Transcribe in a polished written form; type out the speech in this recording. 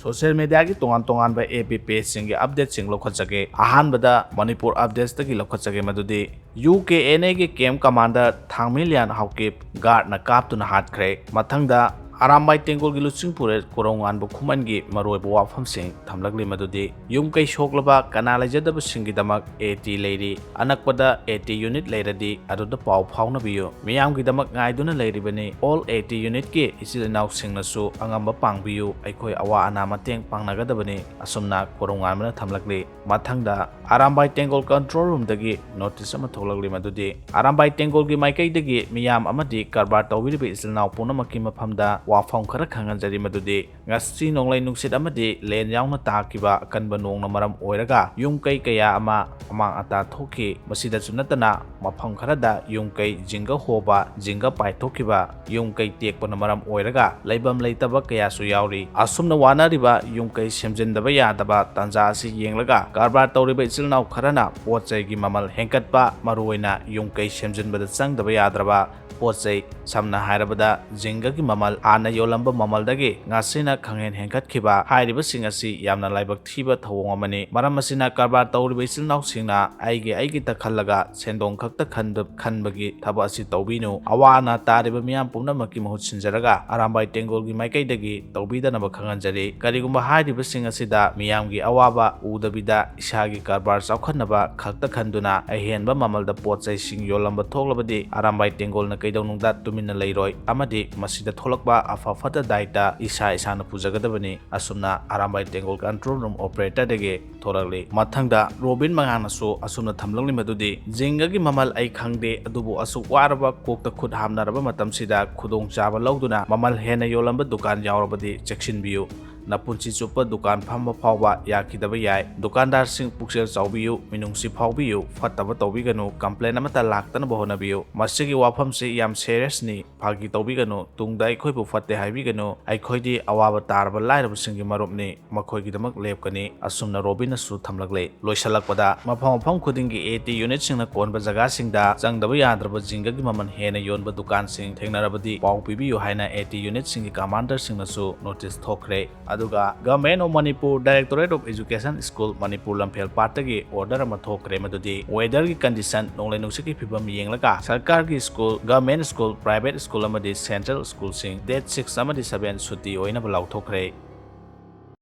social media की तोंगान बा APP सिंगे update सिंग लौखटजगे अहानबदा Manipur updates तकी लौखटजगे मदुदी UKNA की camp commander थांगमिलियन हाउकिप गार्ड न कापतुना हाटख्रे मथंगदा Arambai Tengol की लुचिंग पुरे कोरोंगान बु खुमन की मरोय बु वाफम सिंग थमलगली मदुदी युम कै शोकलबा कनालाइजदब सिंगिदमक AT लेरी अनकपदा AT यूनिट लेरदी अदुदा पाव फाउनबियो मियाम गिदमक गाइदुना लेरिबनी all AT यूनिट के इसिलनाउ सिंगनसु अंगamba पांगबियो अखोय अवा अना मतेंग पांगनागदबनी असुमना कोरोंगान मन थमलगली मथंगदा Arambai Tengol कंट्रोल रूम दगी नोटिस अमा थोलगली मदुदी Arambai Tengol की माइकैदगी मियाम अमदी कारबार तौबिरिबे इसिलनाउ पुनमकी मफमदा वाफम खरा खंगनजरी मदुदी ngasi nonglai nungsit amadi len yaungna takiba akanba nongna maram oiraga yumkai kaya ama amang ata thoki masida sunatana mafam kharada yumkai jinga hoba jinga paithokiba yumkai tekpana maram oiraga laibam leitaba kaya su yauri asumna wanariba yumkai semjindaba yadaba tanja asi yenglaga karbar tawriba isilnau kharana pochai gi mamal henkatpa maruina yumkai semjinbada changdaba yadraba पोचै समना हायरबदा जिंगा की ममल आना योलंब ममलदगी ngasina खंगेन हेंकतखिबा हायरिबा सिंग असि यामना लाइबक थीबा थवोंग अमनि मरम असिना कारबार तौरिबा इसिलनाउ सिंगना आइगी तखलगा सेंदोंग खक्ता खनबगी थबा असि तौबिनु अवाना तारिबा मियाम पुनमकी महु सिंजरगा अरामबाई टेंगोल की माइकैदगी तौबिदनबा खंगनजरी करिगुंबा हायरिबा सिंग असिदा मियामगी अवाबा उदबिदा इसागी कारबार चौखनबा खक्ता खंदुना अहेनबा ममलदा पोचै सिंग योलंब थोगलबदी अरामबाई टेंगोल न कैदौनुंगदा तुमिन लैरोय अमदी मसिदा थोलकबा अफाफता दायता इसा इसाना पुजगदबनी असुमना Arambai Tengol control room operator दगे थोरगली मथंगदा रोबिन मंगानसु असुमना थमलंगली मदुदी जिंगा की ममल आई खंगदे अदुबु असु वारबा कोकता खुद हामनारबा मतमसिदा खुदोंग चाबा लौदुना ममल हेना योलंबा दुकान यावरबदी चेक्सिनबियु नपुंसी चुप दुकान फम फावबा याखिदब याय दुकानदार सिंग पुक्सेल चाउबियु मिनुंगसी फावबियु फतब तौबिगनु कंप्लेन अमता लाक्तन बहोनबियु मसिगी वाफम से याम सीरियसनी फागी तौबिगनु तुंगदा अखोयबु फते हाइबिगनु अखोयदि अवाब तारब लाइरब सिंगी मरुपनी मखोयगिदमक लेपकनी असुमना रोबिनसु थमलगले लोइसलकपदा मफम खुदिंगी AT यूनिट सिंगना कोनबा जगा सिंगदा चंगदब याद्रब जिंगगी ममन हेना योनबा दुकान सिंग थेंगनरबदी पाउ पिबियु हाइना AT यूनिट सिंगी कमांडर सिंगनसु नोटिस थोखरे अदुगा government of Manipur directorate of education school Manipur लंफेल पार्टगी ऑर्डर अमा थोखरे मदुदी वेदर की कंडीशन नोंगले नुसिकी फिबम येंगलगा सरकार की school government school private school अमदी सेंट्रल स्कूल सिंग डेट 6 अमदी 7 सुटी ओइना लाउथोखरे